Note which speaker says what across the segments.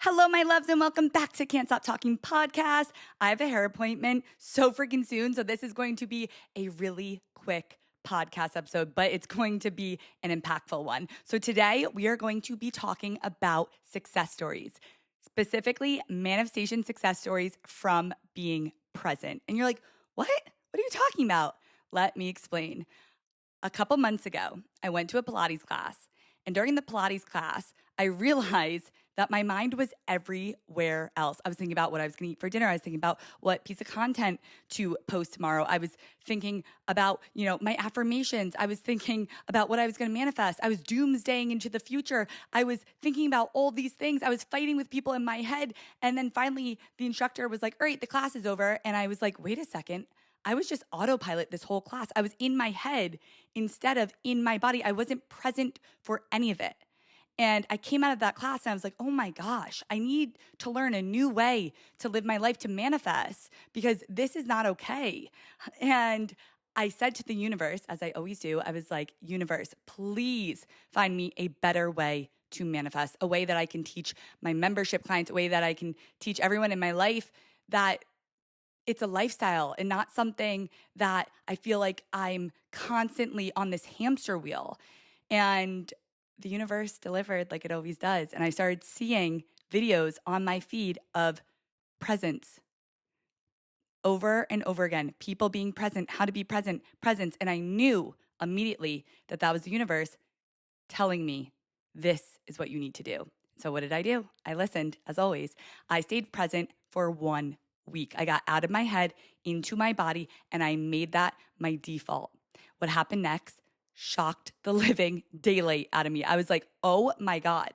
Speaker 1: Hello, my loves, and welcome back to Can't Stop Talking podcast. I have a hair appointment so freaking soon, so this is going to be a really quick podcast episode, but it's going to be an impactful one. So today we are going to be talking about success stories, specifically manifestation success stories from being present. And you're like, what? What are you talking about? Let me explain. A couple months ago, I went to a Pilates class, and during the Pilates class, I realized that my mind was everywhere else. I was thinking about what I was going to eat for dinner. I was thinking about what piece of content to post tomorrow. I was thinking about, my affirmations. I was thinking about what I was going to manifest. I was doomsdaying into the future. I was thinking about all these things. I was fighting with people in my head. And then finally, the instructor was like, all right, the class is over. And I was like, wait a second. I was just autopilot this whole class. I was in my head instead of in my body. I wasn't present for any of it. And I came out of that class and I was like, oh my gosh, I need to learn a new way to live my life, to manifest, because this is not okay. And I said to the universe, as I always do, I was like, universe, please find me a better way to manifest, a way that I can teach my membership clients, a way that I can teach everyone in my life that it's a lifestyle and not something that I feel like I'm constantly on this hamster wheel. And the universe delivered like it always does. And I started seeing videos on my feed of presence over and over again, people being present, how to be present, presence. And I knew immediately that that was the universe telling me this is what you need to do. So what did I do? I listened, as always. I stayed present for 1 week. I got out of my head into my body and I made that my default. What happened next shocked the living daylight out of me. I was like, oh my God.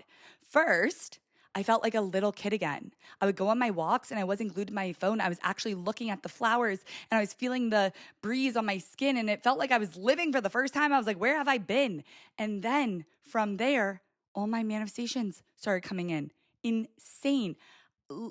Speaker 1: First, I felt like a little kid again. I would go on my walks and I wasn't glued to my phone. I was actually looking at the flowers and I was feeling the breeze on my skin and it felt like I was living for the first time. I was like, where have I been? And then from there, all my manifestations started coming in. Insane.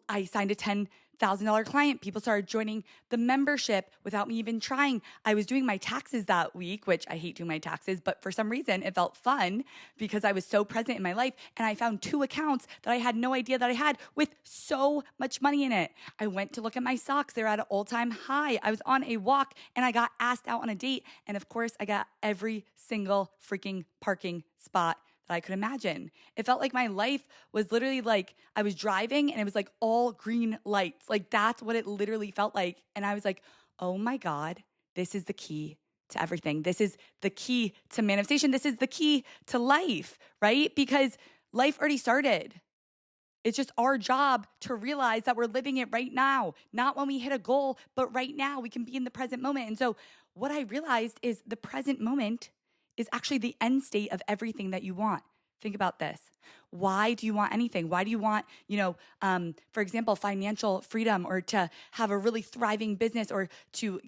Speaker 1: I signed a $10,000 client. People started joining the membership without me even trying. I was doing my taxes that week, which I hate doing my taxes, but for some reason it felt fun because I was so present in my life. And I found 2 accounts that I had no idea that I had with so much money in it. I went to look at my stocks. They're at an all-time high. I was on a walk and I got asked out on a date. And of course, I got every single freaking parking spot that I could imagine. It felt like my life was literally like I was driving and it was like all green lights. Like that's what it literally felt like. And I was like, oh my God, this is the key to everything. This is the key to manifestation. This is the key to life, right? Because life already started. It's just our job to realize that we're living it right now, not when we hit a goal, but right now we can be in the present moment. And so what I realized is the present moment is actually the end state of everything that you want. Think about this. Why do you want anything? Why do you want, for example, financial freedom or to have a really thriving business or to,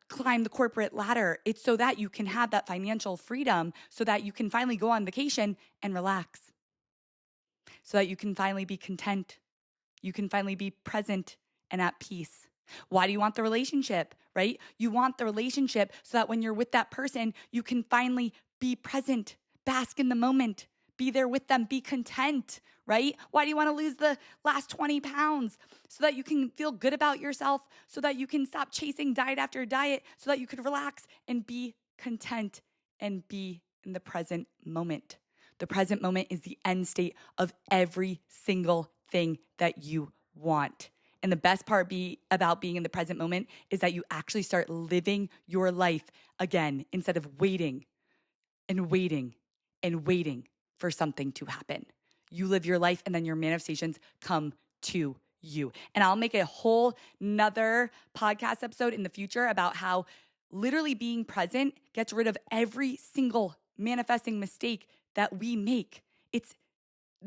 Speaker 1: climb the corporate ladder? It's so that you can have that financial freedom so that you can finally go on vacation and relax, so that you can finally be content. You can finally be present and at peace. Why do you want the relationship, right? You want the relationship so that when you're with that person, you can finally be present, bask in the moment, be there with them, be content, right? Why do you want to lose the last 20 pounds? So that you can feel good about yourself, so that you can stop chasing diet after diet, so that you could relax and be content and be in the present moment. The present moment is the end state of every single thing that you want. And the best part about being in the present moment is that you actually start living your life again instead of waiting and waiting and waiting for something to happen. You live your life and then your manifestations come to you. And I'll make a whole nother podcast episode in the future about how literally being present gets rid of every single manifesting mistake that we make. It's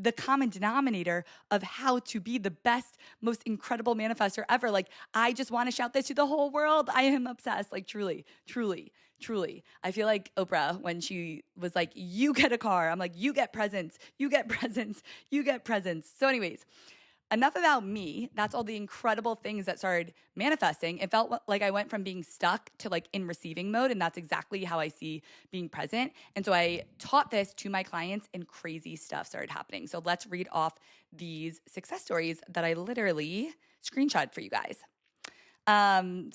Speaker 1: the common denominator of how to be the best, most incredible manifester ever. Like, I just want to shout this to the whole world. I am obsessed. Like, truly, truly, truly. I feel like Oprah when she was like, you get a car. I'm like, you get presents, you get presents, you get presents. So anyways, enough about me. That's all the incredible things that started manifesting. It felt like I went from being stuck to like in receiving mode. And that's exactly how I see being present. And so I taught this to my clients and crazy stuff started happening. So let's read off these success stories that I literally screenshot for you guys.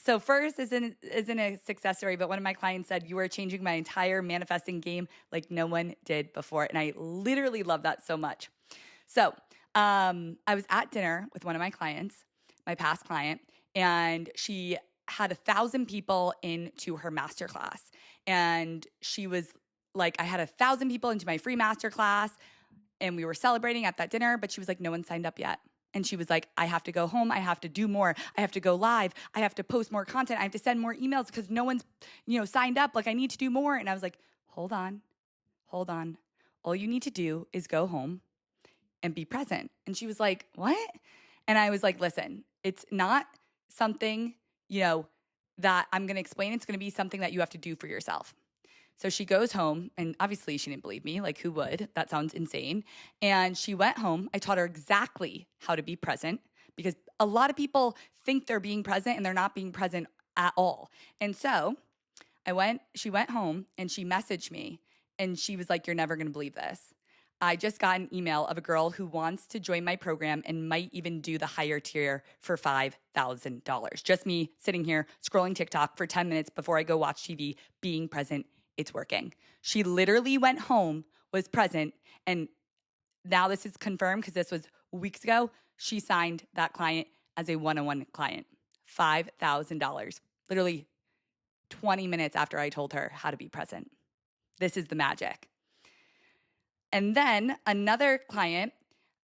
Speaker 1: So first isn't a success story, but one of my clients said, "You are changing my entire manifesting game like no one did before." And I literally love that so much. So I was at dinner with one of my clients, my past client, and she had 1,000 people into her masterclass. And she was like, I had 1,000 people into my free masterclass, and we were celebrating at that dinner, but she was like, no one signed up yet. And she was like, I have to go home. I have to do more. I have to go live. I have to post more content. I have to send more emails because no one's, signed up. Like, I need to do more. And I was like, hold on. All you need to do is go home and be present. And she was like, what? And I was like, listen, it's not something, that I'm going to explain. It's going to be something that you have to do for yourself. So she goes home, and obviously she didn't believe me. Like, who would? That sounds insane. And she went home. I taught her exactly how to be present because a lot of people think they're being present and they're not being present at all. And so she went home and she messaged me and she was like, you're never going to believe this. I just got an email of a girl who wants to join my program and might even do the higher tier for $5,000. Just me sitting here scrolling TikTok for 10 minutes before I go watch TV, being present. It's working. She literally went home, was present, and now this is confirmed because this was weeks ago. She signed that client as a one-on-one client. $5,000. Literally 20 minutes after I told her how to be present. This is the magic. And then another client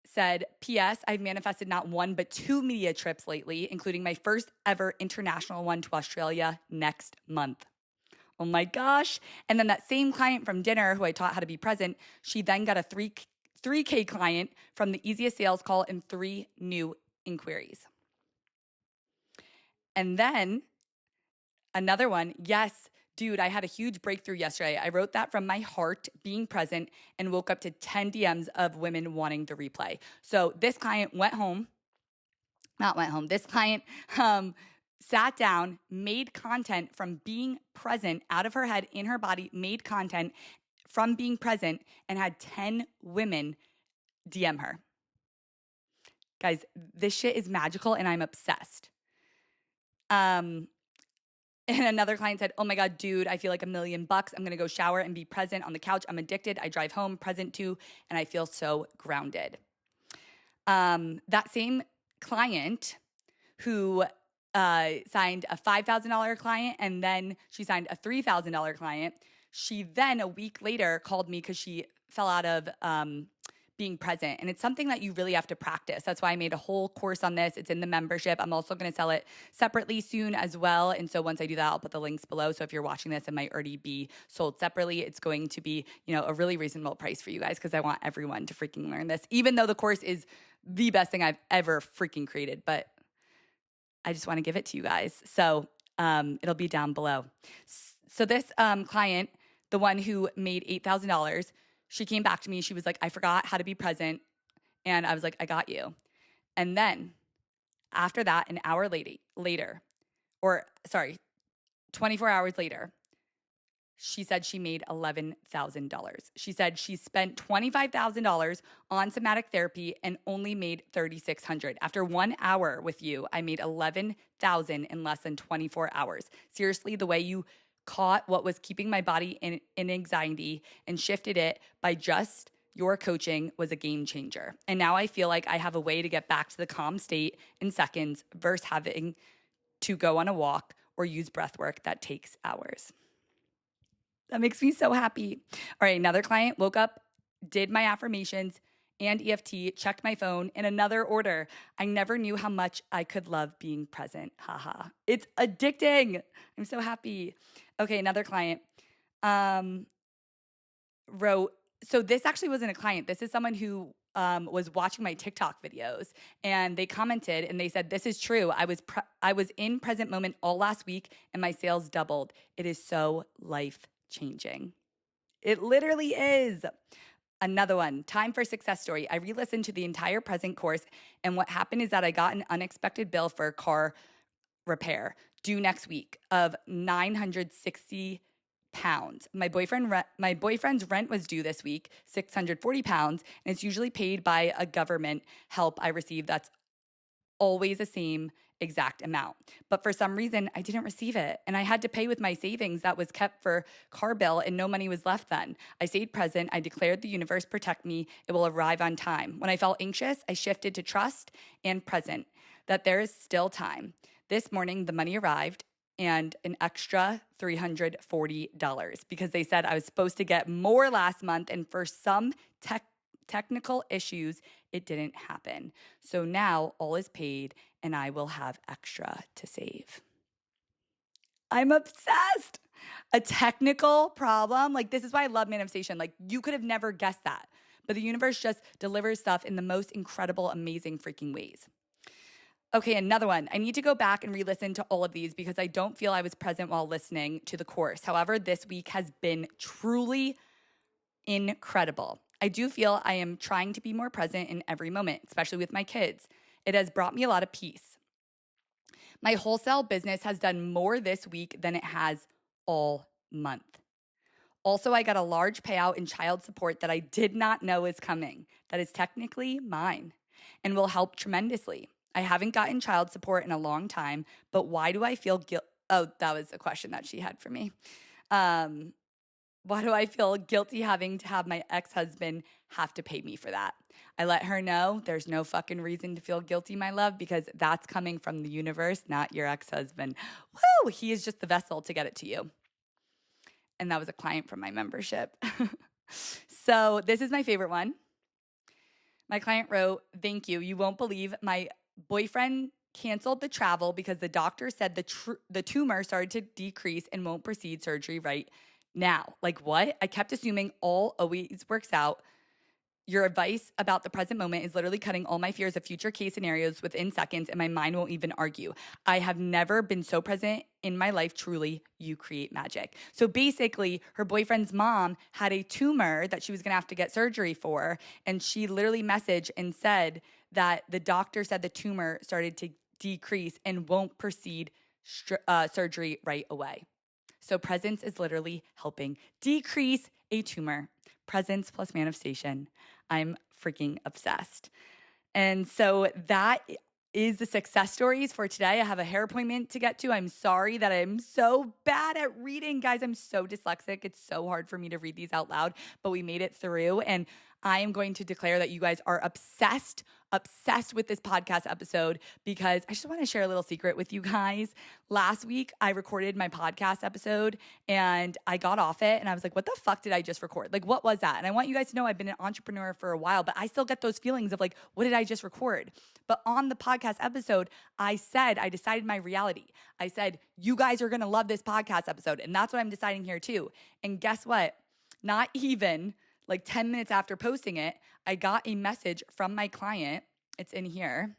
Speaker 1: said, P.S. I've manifested not one, but 2 media trips lately, including my first ever international one to Australia next month. Oh my gosh. And then that same client from dinner who I taught how to be present, she then got a 3K client from the easiest sales call and 3 new inquiries. And then another one, yes, dude, I had a huge breakthrough yesterday. I wrote that from my heart, being present, and woke up to 10 DMs of women wanting the replay. So this client this client sat down, made content from being present out of her head, in her body, made content from being present, and had 10 women DM her. Guys, this shit is magical and I'm obsessed. And another client said, oh my God, dude, I feel like $1 million. I'm going to go shower and be present on the couch. I'm addicted. I drive home present too, and I feel so grounded. That same client who signed a $5,000 client and then she signed a $3,000 client, she then a week later called me because she fell out of being present. And it's something that you really have to practice. That's why I made a whole course on this. It's in the membership. I'm also going to sell it separately soon as well. And so once I do that, I'll put the links below. So if you're watching this, it might already be sold separately. It's going to be, a really reasonable price for you guys because I want everyone to freaking learn this, even though the course is the best thing I've ever freaking created. But I just want to give it to you guys. So it'll be down below. So this client, the one who made $8,000, she came back to me. She was like, I forgot how to be present. And I was like, I got you. And then after that, an hour later, 24 hours later, she said she made $11,000. She said she spent $25,000 on somatic therapy and only made $3,600. After 1 hour with you, I made $11,000 in less than 24 hours. Seriously, the way you caught what was keeping my body in anxiety and shifted it by just your coaching was a game changer. And now I feel like I have a way to get back to the calm state in seconds versus having to go on a walk or use breath work that takes hours. That makes me so happy. All right, another client woke up, did my affirmations and EFT, checked my phone, in another order. I never knew how much I could love being present. Haha. It's addicting. I'm so happy. Okay, another client wrote, so this actually wasn't a client. This is someone who was watching my TikTok videos, and they commented and they said, this is true. I was in present moment all last week and my sales doubled. It is so life changing. It literally is. Another one, time for success story. I re-listened to the entire present course, and what happened is that I got an unexpected bill for a car repair due next week of £960. My boyfriend's rent was due this week, £640, and it's usually paid by a government help I receive that's always the same exact amount. But for some reason, I didn't receive it. And I had to pay with my savings that was kept for car bill, and no money was left then. I stayed present. I declared the universe protect me. It will arrive on time. When I felt anxious, I shifted to trust and present, that there is still time. This morning, the money arrived and an extra $340 because they said I was supposed to get more last month. And for some technical issues, it didn't happen. So now all is paid and I will have extra to save. I'm obsessed. A technical problem. Like, this is why I love manifestation. Like, you could have never guessed that. But the universe just delivers stuff in the most incredible, amazing freaking ways. Okay, another one. I need to go back and re-listen to all of these because I don't feel I was present while listening to the course. However, this week has been truly incredible. I do feel I am trying to be more present in every moment, especially with my kids. It has brought me a lot of peace. My wholesale business has done more this week than it has all month. Also, I got a large payout in child support that I did not know is coming. That is technically mine and will help tremendously. I haven't gotten child support in a long time, but why do I feel guilt? Oh, that was a question that she had for me. Why do I feel guilty having to have my ex-husband have to pay me for that? I let her know there's no fucking reason to feel guilty, my love, because that's coming from the universe, not your ex-husband. Woo! He is just the vessel to get it to you. And that was a client from my membership. So this is my favorite one. My client wrote, "Thank you. You won't believe my boyfriend canceled the travel because the doctor said the tumor started to decrease and won't proceed surgery right now." Like, what? I kept assuming all always works out. Your advice about the present moment is literally cutting all my fears of future case scenarios within seconds, and my mind won't even argue. I have never been so present in my life. Truly, you create magic. So basically, her boyfriend's mom had a tumor that she was going to have to get surgery for, and she literally messaged and said that the doctor said the tumor started to decrease and won't proceed surgery right away. So presence is literally helping decrease a tumor. Presence plus manifestation. I'm freaking obsessed. And so that is the success stories for today. I have a hair appointment to get to. I'm sorry that I'm so bad at reading. Guys, I'm so dyslexic. It's so hard for me to read these out loud, but we made it through. And I am going to declare that you guys are obsessed with this podcast episode because I just want to share a little secret with you guys. Last week, I recorded my podcast episode and I got off it and I was like, what the fuck did I just record? Like, what was that? And I want you guys to know I've been an entrepreneur for a while, but I still get those feelings of like, what did I just record? But on the podcast episode, I decided my reality. I said, you guys are going to love this podcast episode. And that's what I'm deciding here too. And guess what? Not even like 10 minutes after posting it, I got a message from my client. It's in here.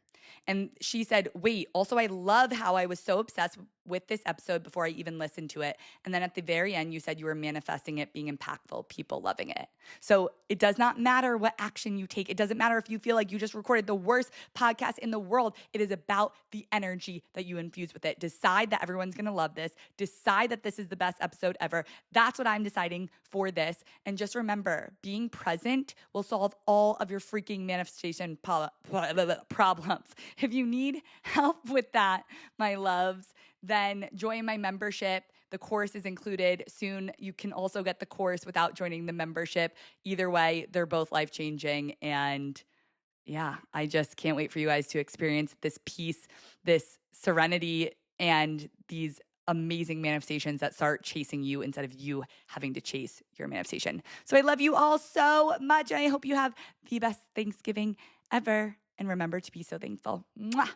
Speaker 1: And she said, wait, also, I love how I was so obsessed with this episode before I even listened to it. And then at the very end, you said you were manifesting it being impactful, people loving it. So it does not matter what action you take. It doesn't matter if you feel like you just recorded the worst podcast in the world. It is about the energy that you infuse with it. Decide that everyone's going to love this. Decide that this is the best episode ever. That's what I'm deciding for this. And just remember, being present will solve all of your freaking manifestation problems. If you need help with that, my loves, then join my membership. The course is included. Soon you can also get the course without joining the membership. Either way, they're both life-changing. And yeah, I just can't wait for you guys to experience this peace, this serenity, and these amazing manifestations that start chasing you instead of you having to chase your manifestation. So I love you all so much. And I hope you have the best Thanksgiving ever. And remember to be so thankful. Mwah.